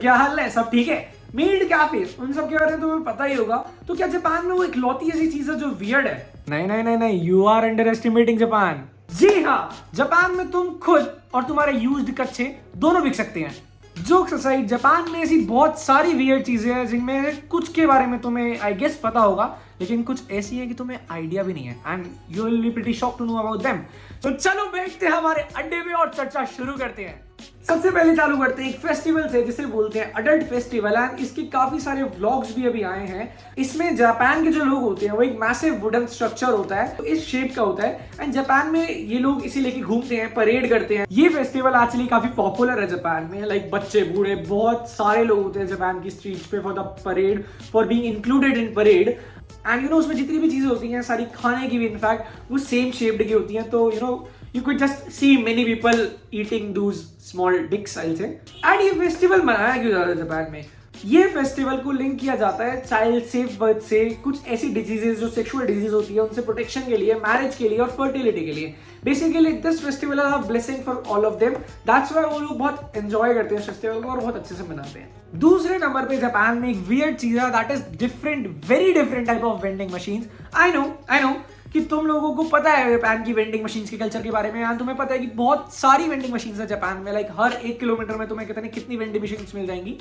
क्या हाल है, सब ठीक है? मेड कैफे उन सब के बारे में तुम्हें पता ही होगा। तो क्या जापान में वो इकलौती ऐसी चीज है जो वियर्ड है? नहीं नहीं नहीं नहीं, you are underestimating Japan. जी हाँ, जापान में तुम खुद और तुम्हारे यूज्ड कच्चे दोनों बिक सकते हैं। जोक्स असाइड, जापान में ऐसी बहुत सारी वियर्ड चीजें हैं जिनमें कुछ के बारे में तुम्हें आई गेस पता होगा, लेकिन कुछ ऐसी है कि तुम्हें आइडिया भी नहीं है and you will be pretty shocked to know about them. तो चलो बैठते हैं हमारे अड्डे में और चर्चा शुरू करते हैं। सबसे पहले चालू करते हैं एक फेस्टिवल से जिसे बोलते हैं अडल्ट फेस्टिवल एंड इसके काफी सारे व्लॉग्स भी अभी आए हैं। इसमें जापान के जो लोग होते हैं वो एक मैसिव वुडन स्ट्रक्चर होता है, तो इस शेप का होता है एंड जापान में ये लोग इसे लेके घूमते हैं, परेड करते हैं। ये फेस्टिवल एक्चुअली काफी पॉपुलर है जापान में, लाइक बच्चे बूढ़े बहुत सारे लोग होते हैं जापान की स्ट्रीट्स पे for the parade, for being included in parade. And उसमें जितनी भी चीजें होती हैं सारी खाने की भी इनफैक्ट वो सेम शेप्ड की होती हैं, तो you could just see many people eating those small dicks, I'll say. And ये फेस्टिवल मनाया क्यों जा रहा है जापान में? ये फेस्टिवल को लिंक किया जाता है चाइल्ड सेफ बर्थ से, कुछ ऐसी डिजीजेस जो सेक्सुअल डिजीज होती है उनसे प्रोटेक्शन के लिए, मैरिज के लिए और फर्टिलिटी के लिए। Basically this festival is a blessing for all of them. That's why वो लोग बहुत एंजॉय करते हैं इस फेस्टिवल को और बहुत अच्छे से मनाते हैं। दूसरे नंबर पे जापान में एक वियर्ड चीज है, that is different, very different type of vending machines. I know कि तुम लोगों को पता है जापान की वेंडिंग मशीन्स के कल्चर के बारे में, यार तुम्हें पता है कि बहुत सारी वेंडिंग मशीन्स है जापान में, लाइक हर 1 किलोमीटर में तुम्हें कितनी वेंडिंग मशीन्स मिल जाएंगी।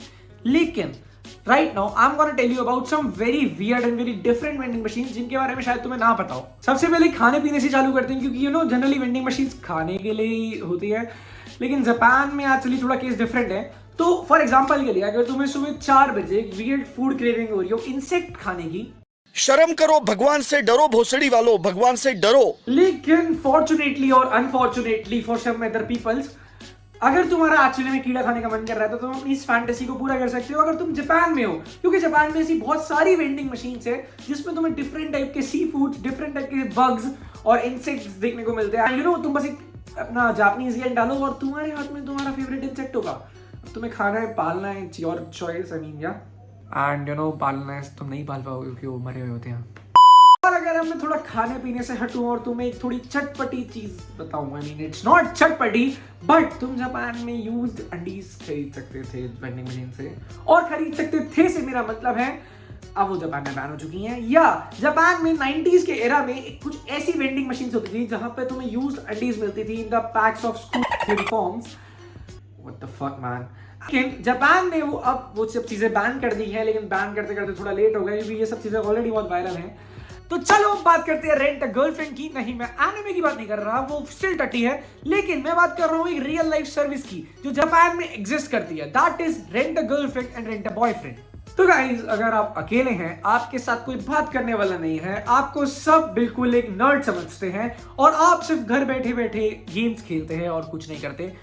लेकिन right now I am gonna tell you about some very weird and very different vending machines जिनके बारे में शायद तुम्हें ना पता हो। सबसे पहले खाने पीने से चालू करते हैं, क्योंकि जनरली वेंडिंग मशीन्स खाने के लिए ही होती है, लेकिन जापान में एक्चुअली थोड़ा केस डिफरेंट है। तो फॉर एग्जाम्पल के लिए अगर तुम्हें सुबह 4 बजे वियर्ड फूड क्रेविंग हो रही हो इंसेक्ट खाने की, शर्म करो, भगवान से डरो, भोसड़ी वालों भगवान से डरो। लेकिन फॉर्चुनेटली और unfortunately for some other peoples, अगर तुम्हारा एक्चुअली में कीड़ा खाने का मन कर रहा है तो तुम अपनी इस फैंटेसी को पूरा कर सकते हो अगर तुम जापान में हो, क्योंकि जापान में ऐसी बहुत सारी वेंडिंग मशीन्स है जिसमें तुम्हें डिफरेंट टाइप के सी फूड्स, डिफरेंट टाइप के बग्स और इंसेक्ट्स देखने को मिलते हैं। तुम बस एक अपना जापानीज गेम डालो और तुम्हारे हाथ में तुम्हारा फेवरेट इंसेक्ट होगा। तुम्हें खाना है, पालना है, it's your choice, I mean या एंड पालना है, तुम नहीं पाल पाओगे क्योंकि वो मरे हुए होते हैं। और अगर मैं थोड़ा खाने पीने से हटूं और तुम्हें एक थोड़ी चटपटी चीज बताऊं, आई मीन इट्स नॉट चटपटी बट तुम जापान में यूज्ड अंडीज खरीद सकते थे वेंडिंग मशीन से, और खरीद सकते थे से मेरा मतलब है अब वो जापान में बैन हो चुकी हैं। या जापान में 90s के एरा में कुछ ऐसी वेंडिंग मशीन्स होती थी जहां पे तुम्हें यूज्ड अंडीज मिलती थी in the PACS of school uniforms. What the fuck man. लेकिन जापान ने वो सब चीजें बैन कर दी है, लेकिन बैन करते करते थोड़ा लेट हो गया क्योंकि ये सब चीजें ऑलरेडी बहुत वायरल हैं। तो चलो बात करते हैं रेंट अ गर्लफ्रेंड की। नहीं, मैं एनिमे की बात नहीं कर रहा, वो स्टिल टटी है, लेकिन मैं बात कर रहा हूं एक रियल लाइफ सर्विस की जो जापान में एग्जिस्ट करती है, that is rent a girlfriend and rent a boyfriend. तो गाइस, अगर आप अकेले हैं, आपके साथ कोई बात करने वाला नहीं है, आपको सब बिल्कुल एक नर्ड समझते हैं और आप सिर्फ घर बैठे बैठे गेम्स खेलते हैं और कुछ नहीं करते,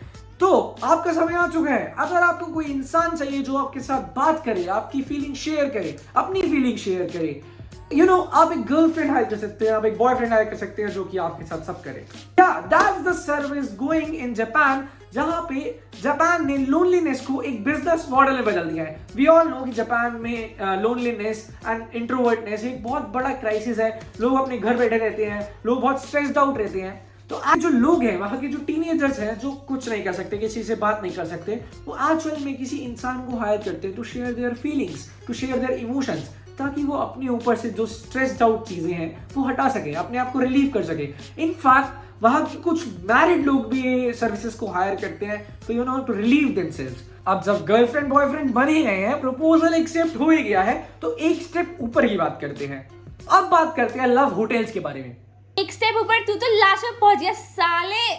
तो आपका समय आ चुका है। अगर आपको कोई इंसान चाहिए जो आपके साथ बात करे, आपकी फीलिंग शेयर करे, अपनी फीलिंग शेयर करे, आप एक गर्लफ्रेंड हायर कर सकते हैं, आप एक बॉयफ्रेंड हायर कर सकते हैं जो कि आपके साथ सब करे। That's the service going in Japan, जहां पे जापान ने लोनलीनेस को एक बिजनेस मॉडल में बदल दिया है। वी ऑल नो कि जापान में लोनलीनेस एंड इंट्रोवर्टनेस एक बहुत बड़ा क्राइसिस है। लोग अपने घर बैठे रहते हैं, लोग बहुत स्ट्रेस्ड आउट रहते हैं। तो आज जो लोग हैं, वहां के जो टीनेजर्स हैं जो कुछ नहीं कर सकते, किसी से बात नहीं कर सकते, वो एक्चुअल में किसी इंसान को हायर करते हैं to share their feelings, to share their emotions, ताकि वो अपने ऊपर से जो स्ट्रेस्ड आउट चीजें हैं वो हटा सके, अपने आप को रिलीव कर सके। इनफैक्ट वहां के कुछ मैरिड लोग भी ये सर्विसेज को हायर करते हैं तो टू रिलीव देमसेल्व्स। अब जब गर्लफ्रेंड बॉयफ्रेंड बन ही गए हैं, प्रपोजल एक्सेप्ट हो ही गया है, तो एक स्टेप ऊपर की बात करते हैं। अब बात करते हैं लव होटल्स के बारे में। एक स्टेप ऊपर, तू तो लास्ट में पहुंच गया साले।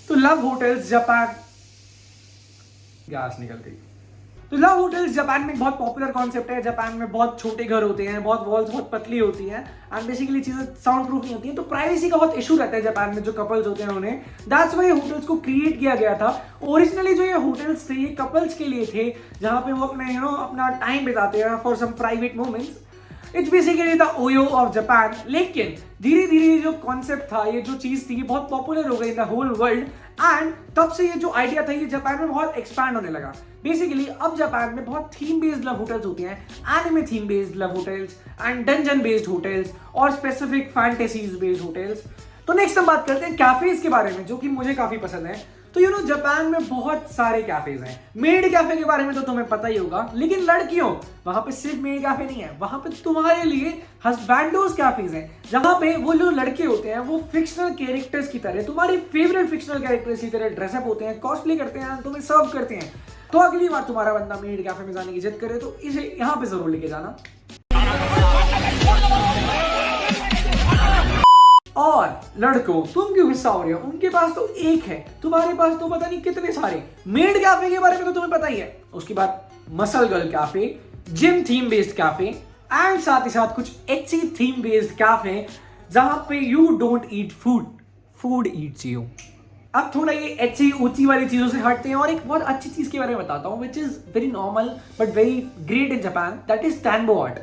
तो लव होटल्स जापान, गैस निकल गई। तो लव होटल्स जापान में बहुत पॉपुलर कॉन्सेप्ट है। जापान में बहुत छोटे घर होते हैं, बहुत वॉल्स बहुत पतली होती हैं एंड बेसिकली चीजें साउंड प्रूफ नहीं होती हैं, तो प्राइवेसी का बहुत इशू रहता है जापान में जो कपल्स होते हैं उन्हें। दैट्स व्हाई होटल्स को क्रिएट किया गया था। ओरिजिनली जो ये होटल्स थे ये कपल्स के लिए थे, जहां पे वो अपने अपना टाइम बिताते हैं for some private moments. It's basically the OYO of Japan. लेकिन धीरे धीरे जो कॉन्सेप्ट था, ये जो चीज थी, ये बहुत पॉपुलर हो गई in the whole world and तब से ये जो आइडिया था ये जापान में बहुत एक्सपैंड होने लगा। बेसिकली अब जापान में बहुत थीम बेस्ड लव होटल्स होती हैं, anime theme based love hotels and dungeon based hotels और स्पेसिफिक फैंटेसीज बेस्ड होटल्स। तो नेक्स्ट हम बात करते हैं कैफेज के बारे में, जो कि मुझे काफी पसंद है। तो यू नो जापान में बहुत सारे कैफेज हैं। मेड कैफे के बारे में तो तुम्हें पता ही होगा, लेकिन लड़कियों वहां पे सिर्फ मेड कैफे नहीं है, वहां पे तुम्हारे लिए हस्बैंडोज कैफेज हैं, जहां पे वो जो लड़के होते हैं वो फिक्शनल कैरेक्टर्स की तरह, तुम्हारे फेवरेट फिक्शनल कैरेक्टर्स की तरह ड्रेसअप होते हैं, कॉस्प्ले करते हैं, तुम्हें सर्व करते हैं। तो अगली बार तुम्हारा बंदा मेड कैफे में जाने की जिद करे तो इसे यहाँ पे जरूर लेके जाना। और लड़कों तुम क्यों गुस्सा हो रहे हो, उनके पास तो एक है, तुम्हारे पास तो पता नहीं कितने सारे। मेड कैफे के बारे में तो तुम्हें पता ही है, उसके बाद muscle girl cafe, gym theme based cafe and साथ ही साथ कुछ एची थीम बेस्ड कैफे जहां पे you don't eat food, food Yeats you. अब थोड़ा ये एची ऊंची वाली चीजों से हटते हैं और एक बहुत अच्छी चीज के बारे में बताता हूँ, which is very normal but very great in Japan, that is tambo art.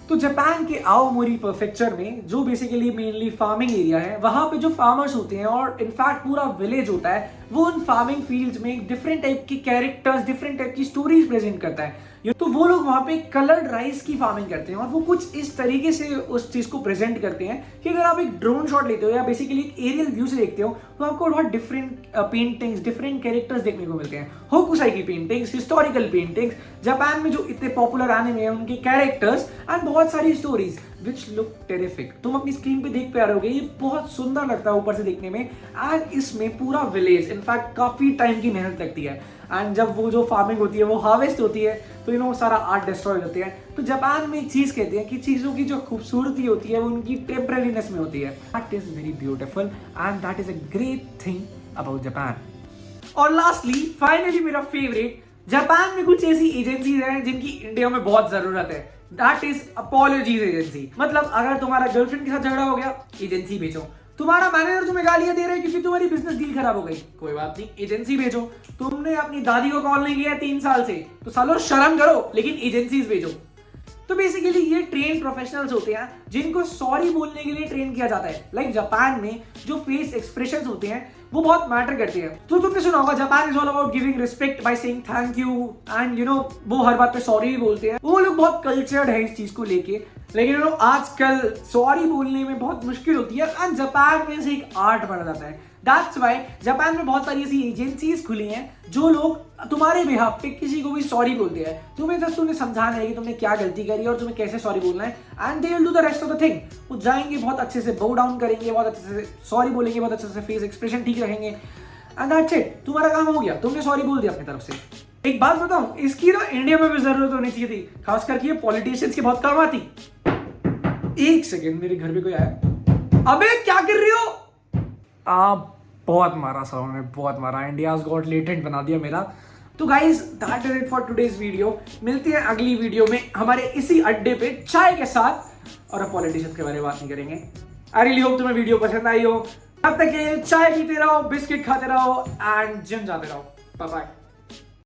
तो जापान के आओमोरी प्रेफेक्चर में जो बेसिकली मेनली फार्मिंग एरिया है, वहां पे जो फार्मर्स होते हैं और इनफैक्ट पूरा विलेज होता है, वो उन फार्मिंग फील्ड्स में डिफरेंट टाइप की कैरेक्टर्स, डिफरेंट टाइप की स्टोरीज प्रेजेंट करता है। तो वो लोग वहां पे कलर्ड राइस की फार्मिंग करते हैं और वो कुछ इस तरीके से उस चीज को प्रेजेंट करते हैं कि अगर आप एक ड्रोन शॉट लेते हो या बेसिकली एक एरियल व्यू से देखते हो तो आपको बहुत डिफरेंट पेंटिंग्स, डिफरेंट कैरेक्टर्स देखने को मिलते हैं। होकुसाई की पेंटिंग्स, हिस्टोरिकल पेंटिंग्स, जापान में जो इतने पॉपुलर एनिमे हैं उनके कैरेक्टर्स एंड बहुत सारी स्टोरीज विच लुक टेरिफिक। तुम अपनी स्क्रीन पे देख पा रहे होगे, ये बहुत सुंदर लगता है ऊपर से देखने में। एंड इसमें पूरा विलेज, इनफैक्ट काफी टाइम की मेहनत लगती है। एंड जब वो जो फार्मिंग होती है वो हार्वेस्ट होती है तो यू नो सारा आर्ट डिस्ट्रॉय होती है। तो जापान में एक चीज कहते हैं कि चीजों की जो खूबसूरती होती है वो उनकी टेम्परेरीनेस में होती है। That is very beautiful and that is a great thing about Japan. और लास्टली फाइनली मेरा फेवरेट, जापान में कुछ ऐसी एजेंसीज हैं जिनकी इंडिया में बहुत जरूरत है, दैट इज अपॉलॉजीज एजेंसी। मतलब अगर तुम्हारा गर्लफ्रेंड के साथ झगड़ा हो गया, एजेंसी भेजो। तुम्हारा मैनेजर तुम्हें गालियां दे रहा है क्योंकि तुम्हारी बिजनेस डील खराब हो गई, कोई बात नहीं, एजेंसी भेजो। तुमने अपनी दादी को कॉल नहीं किया 3 साल से, तो सालों शर्म करो, लेकिन एजेंसीज भेजो। तो बेसिकली ये ट्रेन प्रोफेशनल्स होते हैं जिनको सॉरी बोलने के लिए ट्रेन किया जाता है। लाइक जापान में जो फेस एक्सप्रेशंस होते हैं वो बहुत मैटर करते हैं। तो तुमने सुना होगा Japan is all about giving respect by saying thank you and you know वो हर बात पे सॉरी भी बोलते हैं। वो लोग बहुत कल्चर्ड है इस चीज को लेके, लेकिन यू नो आजकल सॉरी बोलने में बहुत मुश्किल होती है एंड जापान में से एक आर्ट बन जाता है। दैट्स वाई जापान में बहुत सारी ऐसी एजेंसीज खुली हैं जो लोग तुम्हारे बिहाफ पे किसी को भी सॉरी बोलते हैं। तुम्हें जस्ट तुम्हें समझाना है कि तुमने क्या गलती करी और तुम्हें कैसे सॉरी बोलना है and they will do the rest of the thing. वो जाएंगे, बहुत अच्छे से बो डाउन करेंगे, बहुत अच्छे से सॉरी बोलेंगे, बहुत अच्छे से फेस एक्सप्रेशन ठीक रखेंगे एंड दैट्स इट। तुम्हारा काम हो गया, तुमने सॉरी बोल दिया अपनी तरफ से। एक बात बताऊं, इसकी ना इंडिया में भी जरूरत होनी चाहिए थी, खास करके ये पॉलिटिशियंस की बहुत काम आती। एक सेकेंड, मेरे घर पे कोई आया। अबे क्या कर रही हो आप? बहुत मारा सर उन्होंने, बहुत मारा। इंडियाज गॉट लेटेंट बना दिया मेरा। तो guys that is it for today's video. मिलते हैं अगली वीडियो में हमारे इसी अड्डे पे चाय के साथ, और अब पॉलिटिशियंस के बारे में बात नहीं करेंगे। आई रियली होप तुम्हें वीडियो पसंद आई हो। तब तक के चाय पीते रहो, बिस्किट खाते रहो एंड जिम जाते रहो। Bye bye.